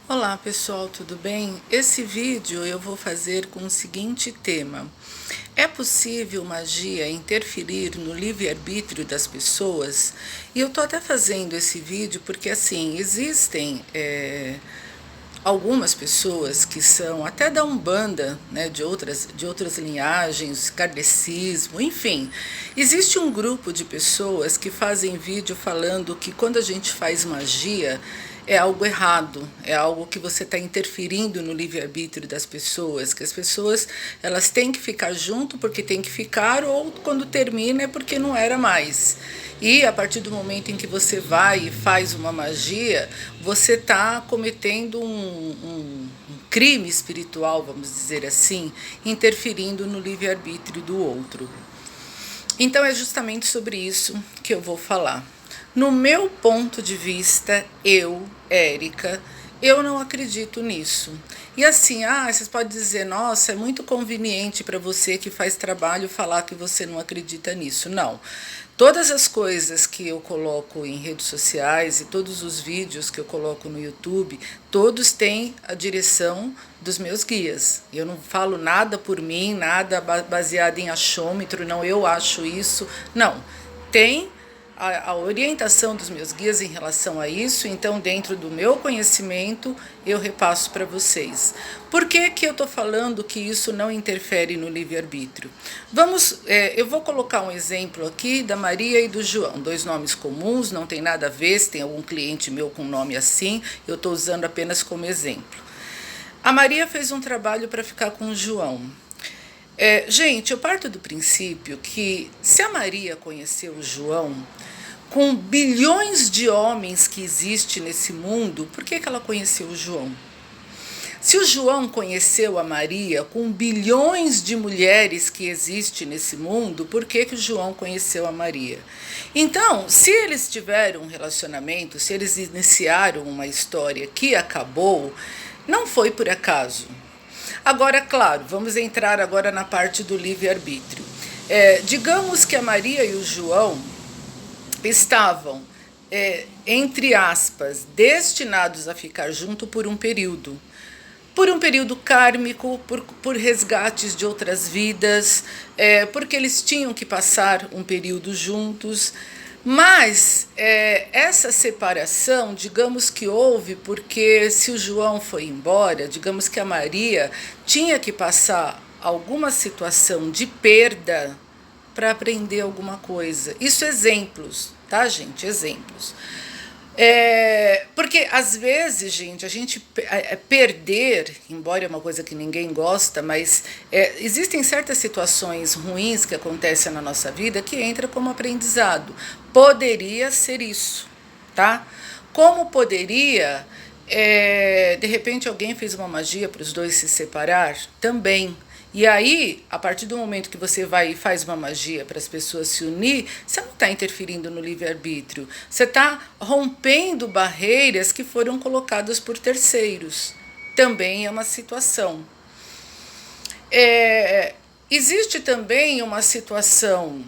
Olá pessoal, tudo bem? Esse vídeo eu vou fazer com o seguinte tema: é possível magia interferir no livre-arbítrio das pessoas? E eu tô até fazendo esse vídeo porque assim, existem algumas pessoas que são até da Umbanda, né, de outras linhagens, kardecismo, enfim. Existe um grupo de pessoas que fazem vídeo falando que quando a gente faz magia é algo errado, é algo que você está interferindo no livre-arbítrio das pessoas, que as pessoas elas têm que ficar junto porque tem que ficar, ou quando termina é porque não era mais. E a partir do momento em que você vai e faz uma magia, você está cometendo um crime espiritual, vamos dizer assim, interferindo no livre-arbítrio do outro. Então é justamente sobre isso que eu vou falar. No meu ponto de vista, Érica, eu não acredito nisso. E assim, vocês podem dizer, nossa, é muito conveniente para você que faz trabalho falar que você não acredita nisso. Não. Todas as coisas que eu coloco em redes sociais e todos os vídeos que eu coloco no YouTube, todos têm a direção dos meus guias. Eu não falo nada por mim, nada baseado em achômetro, não, eu acho isso. Não. Tem a orientação dos meus guias em relação a isso, então dentro do meu conhecimento eu repasso para vocês. Por que eu estou falando que isso não interfere no livre-arbítrio? Eu vou colocar um exemplo aqui da Maria e do João, dois nomes comuns, não tem nada a ver, se tem algum cliente meu com nome assim, eu estou usando apenas como exemplo. A Maria fez um trabalho para ficar com o João. Gente, eu parto do princípio que se a Maria conheceu o João, com bilhões de homens que existe nesse mundo, por que ela conheceu o João? Se o João conheceu a Maria com bilhões de mulheres que existe nesse mundo, por que o João conheceu a Maria? Então, se eles tiveram um relacionamento, se eles iniciaram uma história que acabou, não foi por acaso. Agora, claro, vamos entrar agora na parte do livre-arbítrio. Digamos que a Maria e o João estavam, entre aspas, destinados a ficar junto por um período kármico, por resgates de outras vidas, porque eles tinham que passar um período juntos. Mas essa separação, digamos que houve porque se o João foi embora, digamos que a Maria tinha que passar alguma situação de perda para aprender alguma coisa. Isso exemplos, tá, gente? Exemplos. Porque às vezes, gente, a gente perder, embora é uma coisa que ninguém gosta, mas existem certas situações ruins que acontecem na nossa vida que entra como aprendizado. Poderia ser isso, tá? Como poderia, de repente alguém fez uma magia para os dois se separar? Também. E aí, a partir do momento que você vai e faz uma magia para as pessoas se unir, você não está interferindo no livre-arbítrio. Você está rompendo barreiras que foram colocadas por terceiros. Também é uma situação. Existe também uma situação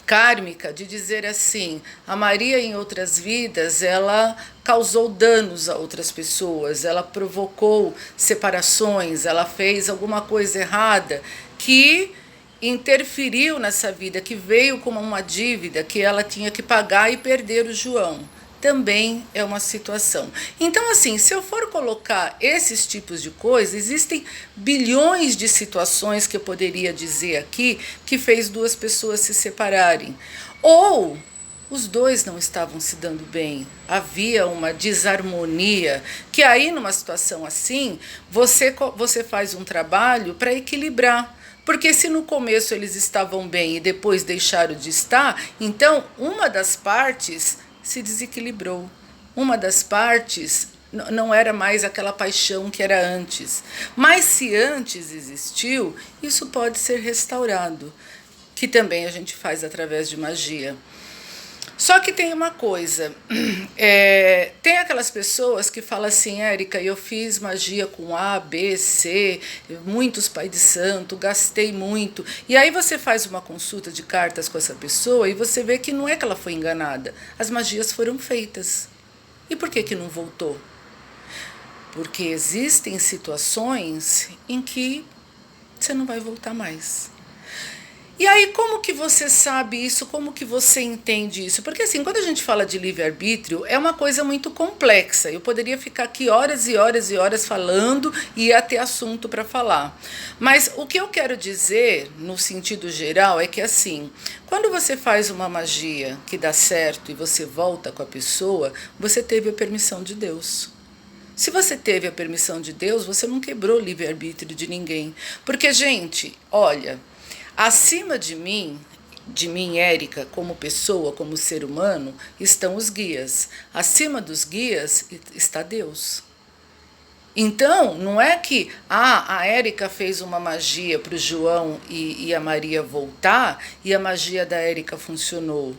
kármica de dizer assim, a Maria em outras vidas ela causou danos a outras pessoas, ela provocou separações, ela fez alguma coisa errada que interferiu nessa vida, que veio como uma dívida que ela tinha que pagar e perder o João. Também é uma situação. Então, assim, se eu for colocar esses tipos de coisas, existem bilhões de situações que eu poderia dizer aqui que fez duas pessoas se separarem. Ou os dois não estavam se dando bem, havia uma desarmonia, que aí numa situação assim, você faz um trabalho para equilibrar. Porque se no começo eles estavam bem e depois deixaram de estar, então uma das partes se desequilibrou. Uma das partes não era mais aquela paixão que era antes. Mas se antes existiu, isso pode ser restaurado, que também a gente faz através de magia. Só que tem uma coisa, tem aquelas pessoas que falam assim, Érica, eu fiz magia com A, B, C, muitos pai de santo, gastei muito. E aí você faz uma consulta de cartas com essa pessoa e você vê que não é que ela foi enganada, as magias foram feitas. E por que não voltou? Porque existem situações em que você não vai voltar mais. E aí, como que você sabe isso? Como que você entende isso? Porque assim, quando a gente fala de livre-arbítrio, é uma coisa muito complexa. Eu poderia ficar aqui horas e horas e horas falando e ia ter assunto para falar. Mas o que eu quero dizer, no sentido geral, é que assim, quando você faz uma magia que dá certo e você volta com a pessoa, você teve a permissão de Deus. Se você teve a permissão de Deus, você não quebrou o livre-arbítrio de ninguém. Porque, gente, olha, acima de mim, Érica, como pessoa, como ser humano, estão os guias. Acima dos guias está Deus. Então, não é que a Érica fez uma magia para o João e a Maria voltar e a magia da Érica funcionou.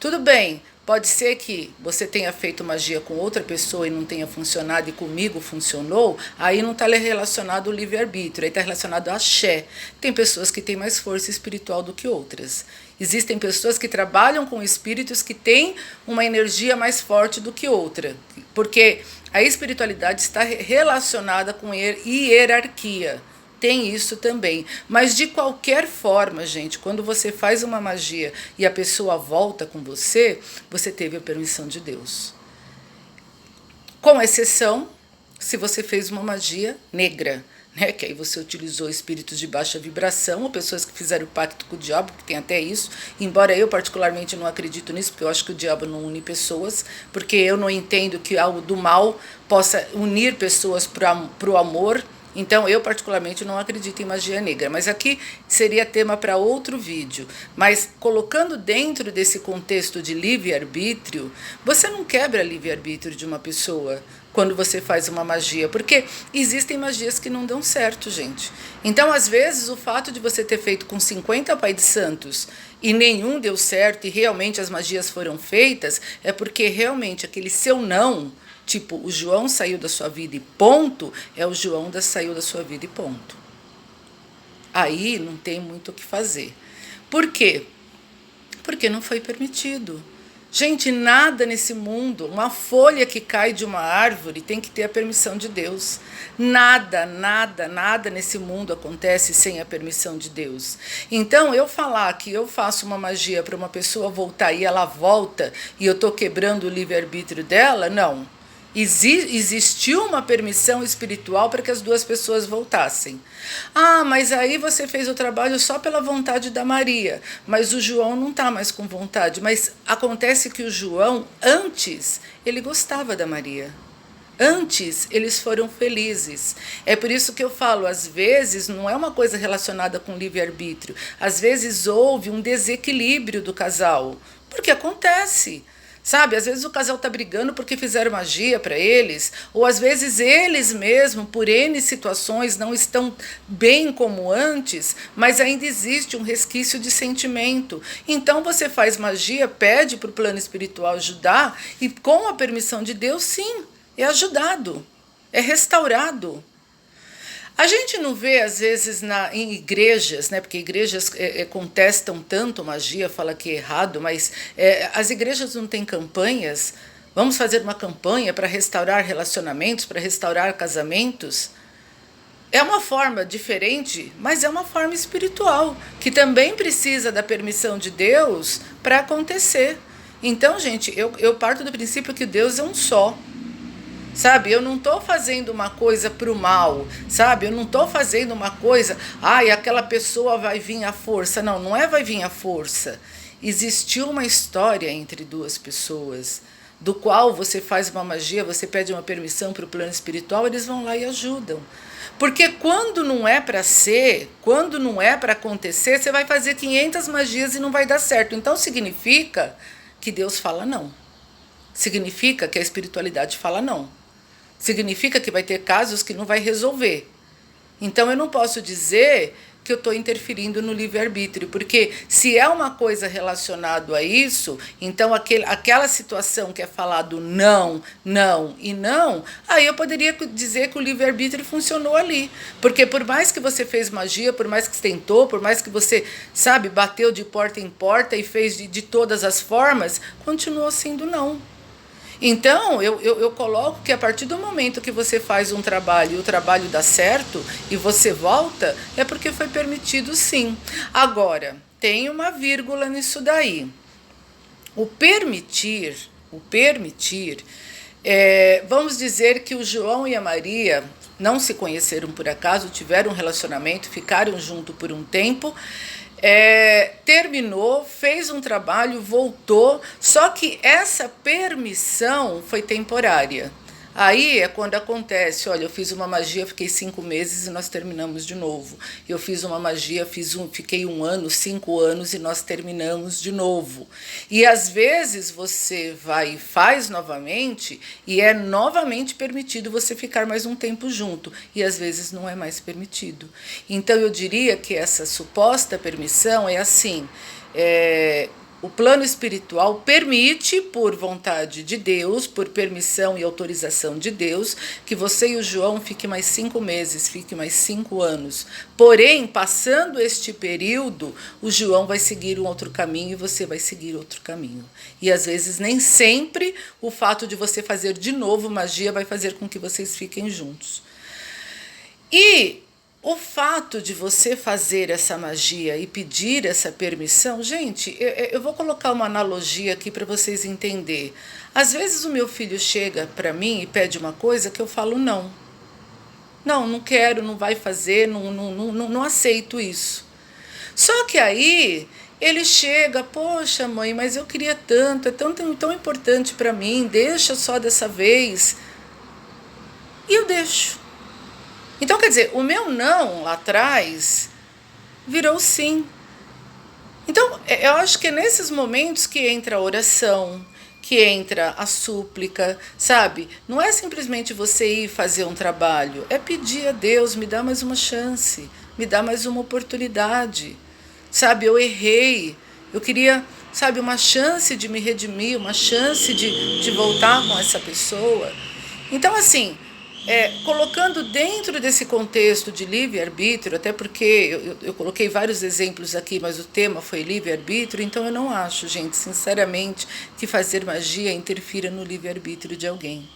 Tudo bem, pode ser que você tenha feito magia com outra pessoa e não tenha funcionado e comigo funcionou, aí não está relacionado ao livre-arbítrio, aí está relacionado a axé. Tem pessoas que têm mais força espiritual do que outras. Existem pessoas que trabalham com espíritos que têm uma energia mais forte do que outra, porque a espiritualidade está relacionada com hierarquia. Tem isso também. Mas de qualquer forma, gente, quando você faz uma magia e a pessoa volta com você, você teve a permissão de Deus. Com exceção, se você fez uma magia negra, né? Que aí você utilizou espíritos de baixa vibração, ou pessoas que fizeram pacto com o diabo, que tem até isso, embora eu particularmente não acredito nisso, porque eu acho que o diabo não une pessoas, porque eu não entendo que algo do mal possa unir pessoas para o amor. Então, eu particularmente não acredito em magia negra, mas aqui seria tema para outro vídeo. Mas colocando dentro desse contexto de livre-arbítrio, você não quebra livre-arbítrio de uma pessoa quando você faz uma magia, porque existem magias que não dão certo, gente. Então, às vezes, o fato de você ter feito com 50 Pai de Santos e nenhum deu certo e realmente as magias foram feitas, é porque realmente aquele seu não... Tipo, o João saiu da sua vida e ponto, é o João saiu da sua vida e ponto. Aí não tem muito o que fazer. Por quê? Porque não foi permitido. Gente, nada nesse mundo, uma folha que cai de uma árvore tem que ter a permissão de Deus. Nada, nada, nada nesse mundo acontece sem a permissão de Deus. Então, eu falar que eu faço uma magia para uma pessoa voltar e ela volta e eu estou quebrando o livre-arbítrio dela, não. Existiu uma permissão espiritual para que as duas pessoas voltassem. Ah, mas aí você fez o trabalho só pela vontade da Maria, mas o João não está mais com vontade. Mas acontece que o João, antes, ele gostava da Maria. Antes, eles foram felizes. É por isso que eu falo, às vezes, não é uma coisa relacionada com livre-arbítrio. Às vezes houve um desequilíbrio do casal, porque acontece. Sabe, às vezes o casal está brigando porque fizeram magia para eles, ou às vezes eles mesmos, por N situações, não estão bem como antes, mas ainda existe um resquício de sentimento. Então você faz magia, pede para o plano espiritual ajudar, e com a permissão de Deus, sim, é ajudado, é restaurado. A gente não vê, às vezes, em igrejas, né, porque igrejas contestam tanto magia, fala que é errado, mas as igrejas não têm campanhas. Vamos fazer uma campanha para restaurar relacionamentos, para restaurar casamentos? É uma forma diferente, mas é uma forma espiritual, que também precisa da permissão de Deus para acontecer. Então, gente, eu parto do princípio que Deus é um só. Sabe, eu não estou fazendo uma coisa para o mal, sabe? Eu não estou fazendo uma coisa, aquela pessoa vai vir à força. Não, não é vai vir à força. Existiu uma história entre duas pessoas, do qual você faz uma magia, você pede uma permissão para o plano espiritual, eles vão lá e ajudam. Porque quando não é para ser, quando não é para acontecer, você vai fazer 500 magias e não vai dar certo. Então significa que Deus fala não. Significa que a espiritualidade fala não. Significa que vai ter casos que não vai resolver. Então eu não posso dizer que eu estou interferindo no livre-arbítrio, porque se é uma coisa relacionada a isso, então aquela situação que é falado não, não e não, aí eu poderia dizer que o livre-arbítrio funcionou ali. Porque por mais que você fez magia, por mais que você tentou, por mais que você, sabe, bateu de porta em porta e fez de todas as formas, continuou sendo não. Então, eu coloco que a partir do momento que você faz um trabalho e o trabalho dá certo e você volta, é porque foi permitido sim. Agora, tem uma vírgula nisso daí. O permitir, vamos dizer que o João e a Maria não se conheceram por acaso, tiveram um relacionamento, ficaram juntos por um tempo, terminou, fez um trabalho, voltou, só que essa permissão foi temporária. Aí é quando acontece, olha, eu fiz uma magia, fiquei 5 meses e nós terminamos de novo. Eu fiz uma magia, fiquei 1 ano, 5 anos e nós terminamos de novo. E às vezes você vai e faz novamente e é novamente permitido você ficar mais um tempo junto. E às vezes não é mais permitido. Então eu diria que essa suposta permissão é assim, o plano espiritual permite, por vontade de Deus, por permissão e autorização de Deus, que você e o João fiquem mais 5 meses, fiquem mais 5 anos. Porém, passando este período, o João vai seguir um outro caminho e você vai seguir outro caminho. E às vezes nem sempre o fato de você fazer de novo magia vai fazer com que vocês fiquem juntos. E o fato de você fazer essa magia e pedir essa permissão, gente, eu vou colocar uma analogia aqui para vocês entenderem. Às vezes o meu filho chega para mim e pede uma coisa que eu falo não. Não, não quero, não vai fazer, não aceito isso. Só que aí ele chega, poxa mãe, mas eu queria tanto, é tão importante para mim, deixa só dessa vez. E eu deixo. Então, quer dizer, o meu não lá atrás virou sim. Então, eu acho que é nesses momentos que entra a oração, que entra a súplica, sabe? Não é simplesmente você ir fazer um trabalho, é pedir a Deus, me dá mais uma chance, me dá mais uma oportunidade, sabe? Eu errei, eu queria, sabe, uma chance de me redimir, uma chance de voltar com essa pessoa. Então, assim, colocando dentro desse contexto de livre-arbítrio, até porque eu coloquei vários exemplos aqui, mas o tema foi livre-arbítrio, então eu não acho, gente, sinceramente, que fazer magia interfira no livre-arbítrio de alguém.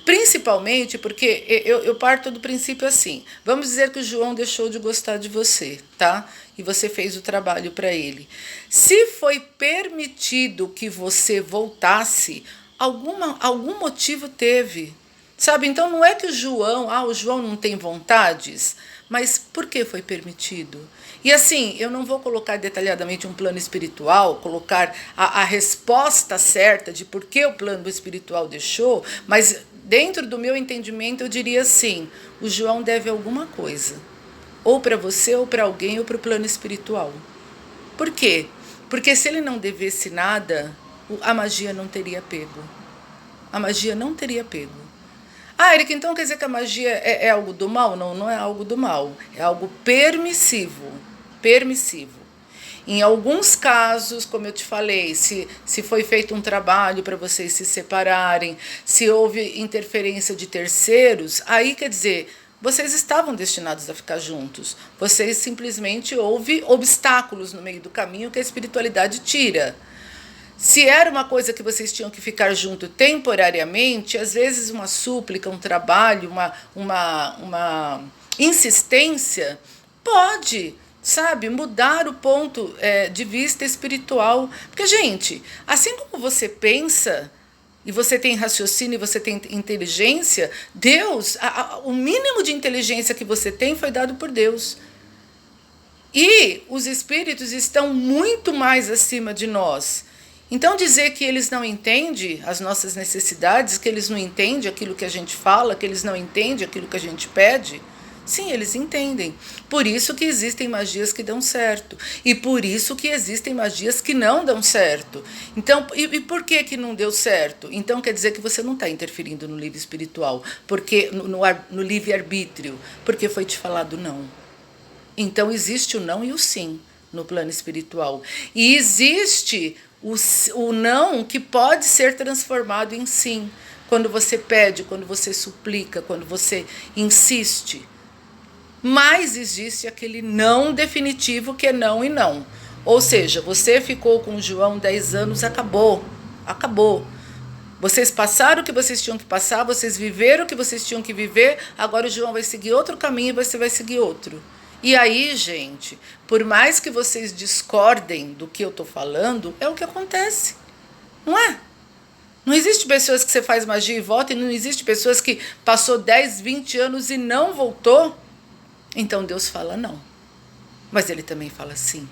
Principalmente porque eu parto do princípio assim, vamos dizer que o João deixou de gostar de você, tá? E você fez o trabalho para ele. Se foi permitido que você voltasse, algum motivo teve. Sabe, então não é que o João não tem vontades, mas por que foi permitido? E assim, eu não vou colocar detalhadamente um plano espiritual, colocar a resposta certa de por que o plano espiritual deixou, mas dentro do meu entendimento eu diria assim, o João deve alguma coisa, ou para você, ou para alguém, ou para o plano espiritual. Por quê? Porque se ele não devesse nada, a magia não teria pego. A magia não teria pego. Ah, Erika, então quer dizer que a magia é algo do mal? Não, não é algo do mal. É algo permissivo. Permissivo. Em alguns casos, como eu te falei, se foi feito um trabalho para vocês se separarem, se houve interferência de terceiros, aí quer dizer, vocês estavam destinados a ficar juntos. Vocês simplesmente houve obstáculos no meio do caminho que a espiritualidade tira. Se era uma coisa que vocês tinham que ficar junto temporariamente, às vezes uma súplica, um trabalho, uma insistência pode, sabe, mudar o ponto de vista espiritual. Porque, gente, assim como você pensa, e você tem raciocínio, e você tem inteligência, Deus, o mínimo de inteligência que você tem foi dado por Deus. E os espíritos estão muito mais acima de nós. Então dizer que eles não entendem as nossas necessidades, que eles não entendem aquilo que a gente fala, que eles não entendem aquilo que a gente pede, sim, eles entendem. Por isso que existem magias que dão certo. E por isso que existem magias que não dão certo. Então, e por que não deu certo? Então quer dizer que você não está interferindo no livre espiritual, porque no livre-arbítrio, porque foi te falado não. Então existe o não e o sim no plano espiritual. E existe o não que pode ser transformado em sim, quando você pede, quando você suplica, quando você insiste. Mas existe aquele não definitivo que é não e não. Ou seja, você ficou com o João 10 anos, acabou. Vocês passaram o que vocês tinham que passar, vocês viveram o que vocês tinham que viver, agora o João vai seguir outro caminho e você vai seguir outro. E aí, gente, por mais que vocês discordem do que eu tô falando, é o que acontece. Não é? Não existe pessoas que você faz magia e volta, e não existe pessoas que passou 10, 20 anos e não voltou. Então Deus fala não. Mas ele também fala sim.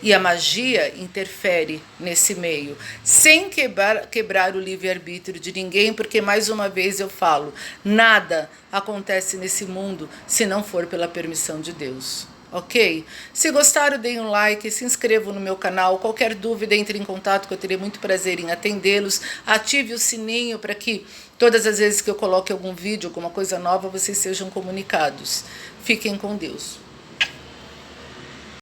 E a magia interfere nesse meio, sem quebrar o livre-arbítrio de ninguém, porque, mais uma vez eu falo, nada acontece nesse mundo se não for pela permissão de Deus. Ok? Se gostaram, deem um like, se inscrevam no meu canal. Qualquer dúvida, entre em contato que eu terei muito prazer em atendê-los. Ative o sininho para que todas as vezes que eu coloque algum vídeo, alguma coisa nova, vocês sejam comunicados. Fiquem com Deus.